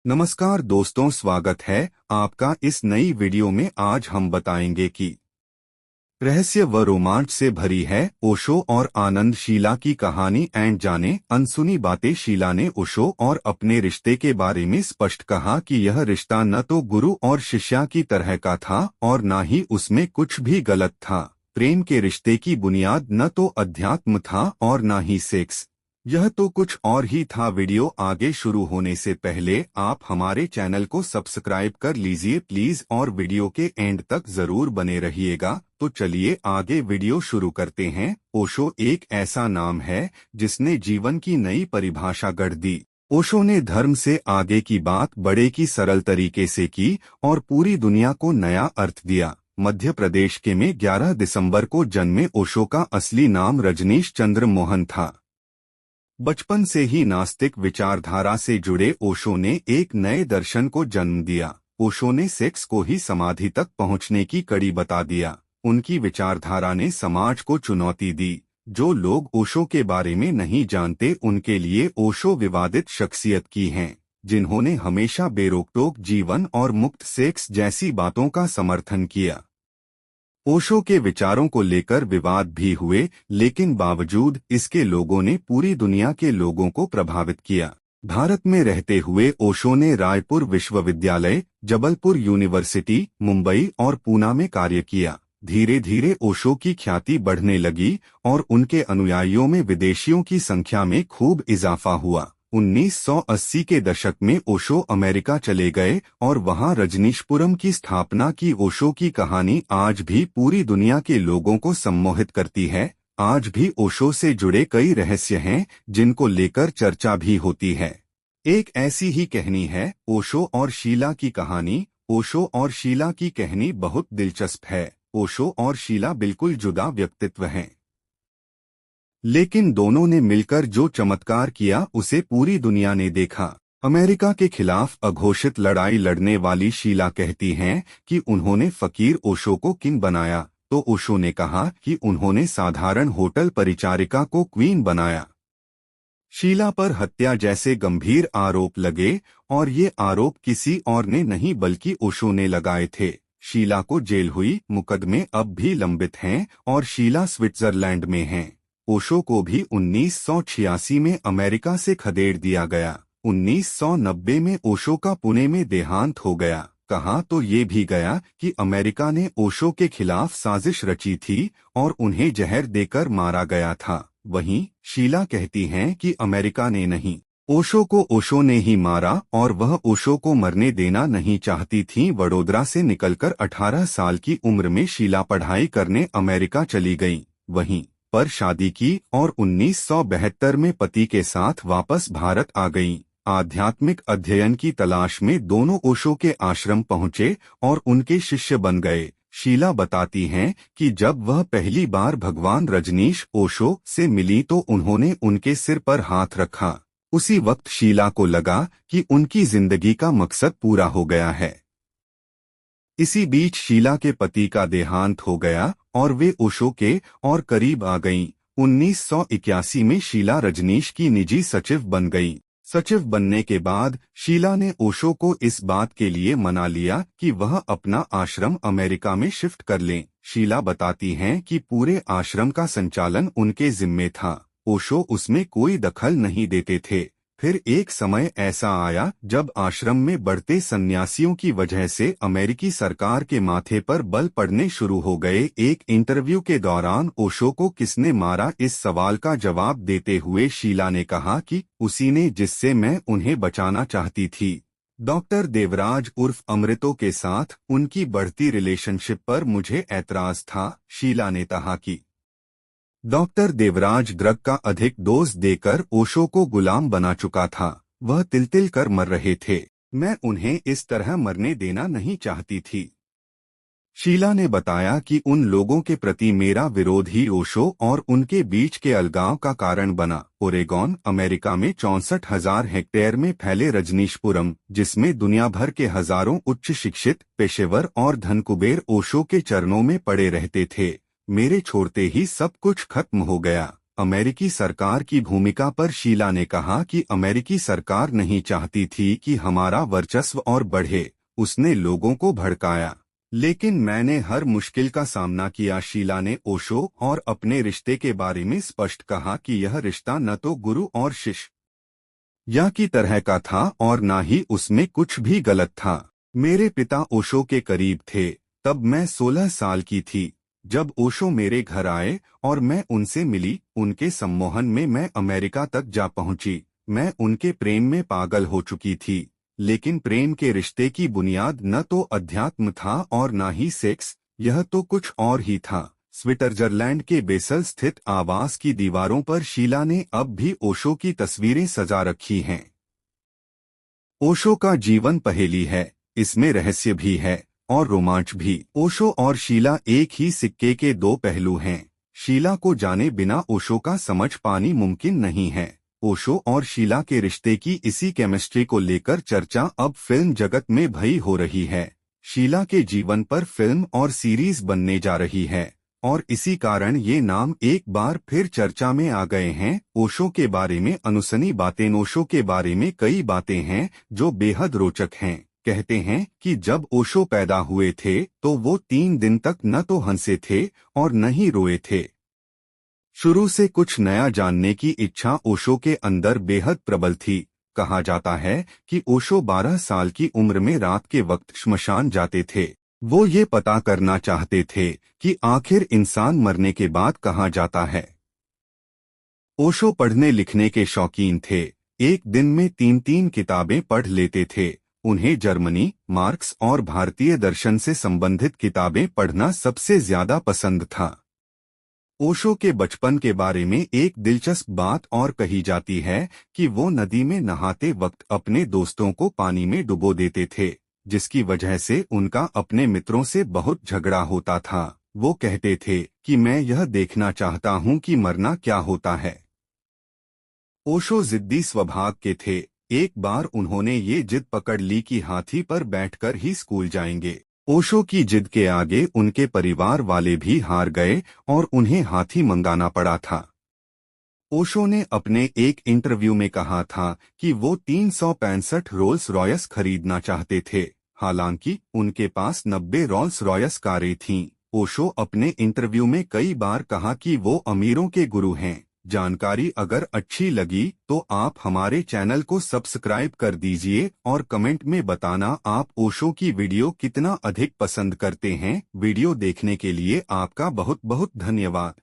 नमस्कार दोस्तों, स्वागत है आपका इस नई वीडियो में। आज हम बताएंगे कि रहस्य व रोमांच से भरी है ओशो और आनंद शीला की कहानी। एंड जाने अनसुनी बातें। शीला ने ओशो और अपने रिश्ते के बारे में स्पष्ट कहा कि यह रिश्ता न तो गुरु और शिष्या की तरह का था और न ही उसमें कुछ भी गलत था। प्रेम के रिश्ते की बुनियाद न तो अध्यात्म था और न ही सेक्स, यह तो कुछ और ही था। वीडियो आगे शुरू होने से पहले आप हमारे चैनल को सब्सक्राइब कर लीजिए प्लीज, और वीडियो के एंड तक जरूर बने रहिएगा। तो चलिए आगे वीडियो शुरू करते हैं। ओशो एक ऐसा नाम है जिसने जीवन की नई परिभाषा गढ़ दी। ओशो ने धर्म से आगे की बात बड़े की सरल तरीके से की और पूरी दुनिया को नया अर्थ दिया। मध्य प्रदेश के में 11 दिसंबर को जन्मे ओशो का असली नाम रजनीश चंद्र मोहन था। बचपन से ही नास्तिक विचारधारा से जुड़े ओशो ने एक नए दर्शन को जन्म दिया। ओशो ने सेक्स को ही समाधि तक पहुंचने की कड़ी बता दिया। उनकी विचारधारा ने समाज को चुनौती दी। जो लोग ओशो के बारे में नहीं जानते उनके लिए ओशो विवादित शख्सियत की हैं, जिन्होंने हमेशा बेरोकटोक जीवन और मुक्त सेक्स जैसी बातों का समर्थन किया। ओशो के विचारों को लेकर विवाद भी हुए, लेकिन बावजूद इसके लोगों ने पूरी दुनिया के लोगों को प्रभावित किया। भारत में रहते हुए ओशो ने रायपुर विश्वविद्यालय, जबलपुर यूनिवर्सिटी, मुंबई और पूना में कार्य किया। धीरे धीरे ओशो की ख्याति बढ़ने लगी और उनके अनुयायियों में विदेशियों की संख्या में खूब इजाफा हुआ। 1980 के दशक में ओशो अमेरिका चले गए और वहां रजनीशपुरम की स्थापना की। ओशो की कहानी आज भी पूरी दुनिया के लोगों को सम्मोहित करती है। आज भी ओशो से जुड़े कई रहस्य हैं जिनको लेकर चर्चा भी होती है। एक ऐसी ही कहानी है ओशो और शीला की कहानी। ओशो और शीला की कहानी बहुत दिलचस्प है। ओशो और शीला बिल्कुल जुदा व्यक्तित्व हैं, लेकिन दोनों ने मिलकर जो चमत्कार किया उसे पूरी दुनिया ने देखा। अमेरिका के खिलाफ अघोषित लड़ाई लड़ने वाली शीला कहती हैं कि उन्होंने फकीर ओशो को किंग बनाया, तो ओशो ने कहा कि उन्होंने साधारण होटल परिचारिका को क्वीन बनाया। शीला पर हत्या जैसे गंभीर आरोप लगे और ये आरोप किसी और ने नहीं बल्कि ओशो ने लगाए थे। शीला को जेल हुई। मुकदमे अब भी लंबित हैं और शीला स्विट्जरलैंड में हैं। ओशो को भी 1986 में अमेरिका से खदेड़ दिया गया। 1990 में ओशो का पुणे में देहांत हो गया। कहा तो ये भी गया कि अमेरिका ने ओशो के खिलाफ साजिश रची थी और उन्हें जहर देकर मारा गया था। वहीं शीला कहती हैं कि अमेरिका ने नहीं, ओशो को ओशो ने ही मारा और वह ओशो को मरने देना नहीं चाहती थीं। वडोदरा से निकलकर 18 साल की उम्र में शीला पढ़ाई करने अमेरिका चली गईं। वहीं पर शादी की और 1972 में पति के साथ वापस भारत आ गईं। आध्यात्मिक अध्ययन की तलाश में दोनों ओशो के आश्रम पहुंचे और उनके शिष्य बन गए। शीला बताती हैं कि जब वह पहली बार भगवान रजनीश ओशो से मिली तो उन्होंने उनके सिर पर हाथ रखा। उसी वक्त शीला को लगा कि उनकी जिंदगी का मकसद पूरा हो गया है। इसी बीच शीला के पति का देहांत हो गया और वे ओशो के और करीब आ गईं। 1981 में शीला रजनीश की निजी सचिव बन गईं। सचिव बनने के बाद शीला ने ओशो को इस बात के लिए मना लिया कि वह अपना आश्रम अमेरिका में शिफ्ट कर लें। शीला बताती हैं कि पूरे आश्रम का संचालन उनके जिम्मे था। ओशो उसमें कोई दखल नहीं देते थे। फिर एक समय ऐसा आया जब आश्रम में बढ़ते सन्यासियों की वजह से अमेरिकी सरकार के माथे पर बल पड़ने शुरू हो गए। एक इंटरव्यू के दौरान ओशो को किसने मारा, इस सवाल का जवाब देते हुए शीला ने कहा कि उसी ने जिससे मैं उन्हें बचाना चाहती थी। डॉक्टर देवराज उर्फ अमृतो के साथ उनकी बढ़ती रिलेशनशिप पर मुझे ऐतराज था। शीला ने कहा कि डॉक्टर देवराज ड्रग का अधिक डोज देकर ओशो को गुलाम बना चुका था। वह तिल तिल कर मर रहे थे। मैं उन्हें इस तरह मरने देना नहीं चाहती थी। शीला ने बताया कि उन लोगों के प्रति मेरा विरोध ही ओशो और उनके बीच के अलगाव का कारण बना। ओरेगॉन, अमेरिका में 64,000 हेक्टेयर में फैले रजनीशपुरम, जिसमें दुनिया भर के हजारों उच्च शिक्षित, पेशेवर और धनकुबेर ओशो के चरणों में पड़े रहते थे। मेरे छोड़ते ही सब कुछ खत्म हो गया। अमेरिकी सरकार की भूमिका पर शीला ने कहा कि अमेरिकी सरकार नहीं चाहती थी कि हमारा वर्चस्व और बढ़े। उसने लोगों को भड़काया, लेकिन मैंने हर मुश्किल का सामना किया। शीला ने ओशो और अपने रिश्ते के बारे में स्पष्ट कहा कि यह रिश्ता न तो गुरु और शिष्य या की तरह का था और न ही उसमें कुछ भी गलत था। मेरे पिता ओशो के करीब थे। तब मैं 16 साल की थी जब ओशो मेरे घर आए और मैं उनसे मिली। उनके सम्मोहन में मैं अमेरिका तक जा पहुंची। मैं उनके प्रेम में पागल हो चुकी थी, लेकिन प्रेम के रिश्ते की बुनियाद न तो अध्यात्म था और न ही सेक्स, यह तो कुछ और ही था। स्विट्जरलैंड के बेसल स्थित आवास की दीवारों पर शीला ने अब भी ओशो की तस्वीरें सजा रखी हैं। ओशो का जीवन पहेली है, इसमें रहस्य भी है और रोमांच भी। ओशो और शीला एक ही सिक्के के दो पहलू हैं। शीला को जाने बिना ओशो का समझ पानी मुमकिन नहीं है। ओशो और शीला के रिश्ते की इसी केमिस्ट्री को लेकर चर्चा अब फिल्म जगत में भई हो रही है। शीला के जीवन पर फिल्म और सीरीज बनने जा रही है और इसी कारण ये नाम एक बार फिर चर्चा में आ गए हैं। ओशो के बारे में अनसुनी बातें। ओशो के बारे में कई बातें हैं जो बेहद रोचक हैं। कहते हैं कि जब ओशो पैदा हुए थे तो वो 3 दिन तक न तो हंसे थे और न ही रोए थे। शुरू से कुछ नया जानने की इच्छा ओशो के अंदर बेहद प्रबल थी। कहा जाता है कि ओशो 12 साल की उम्र में रात के वक्त श्मशान जाते थे। वो ये पता करना चाहते थे कि आखिर इंसान मरने के बाद कहाँ जाता है। ओशो पढ़ने लिखने के शौकीन थे। एक दिन में 3-3 किताबें पढ़ लेते थे। उन्हें जर्मनी, मार्क्स और भारतीय दर्शन से संबंधित किताबें पढ़ना सबसे ज्यादा पसंद था। ओशो के बचपन के बारे में एक दिलचस्प बात और कही जाती है कि वो नदी में नहाते वक्त अपने दोस्तों को पानी में डुबो देते थे, जिसकी वजह से उनका अपने मित्रों से बहुत झगड़ा होता था। वो कहते थे कि मैं यह देखना चाहता हूँ कि मरना क्या होता है। ओशो जिद्दी स्वभाव के थे। एक बार उन्होंने ये जिद पकड़ ली कि हाथी पर बैठकर ही स्कूल जाएंगे। ओशो की जिद के आगे उनके परिवार वाले भी हार गए और उन्हें हाथी मंगाना पड़ा था। ओशो ने अपने एक इंटरव्यू में कहा था कि वो 365 रोल्स रॉयस खरीदना चाहते थे, हालांकि उनके पास 90 रोल्स रॉयस कारें थीं। ओशो अपने इंटरव्यू में कई बार कहा कि वो अमीरों के गुरु हैं। जानकारी अगर अच्छी लगी तो आप हमारे चैनल को सब्सक्राइब कर दीजिए और कमेंट में बताना आप ओशो की वीडियो कितना अधिक पसंद करते हैं। वीडियो देखने के लिए आपका बहुत बहुत धन्यवाद।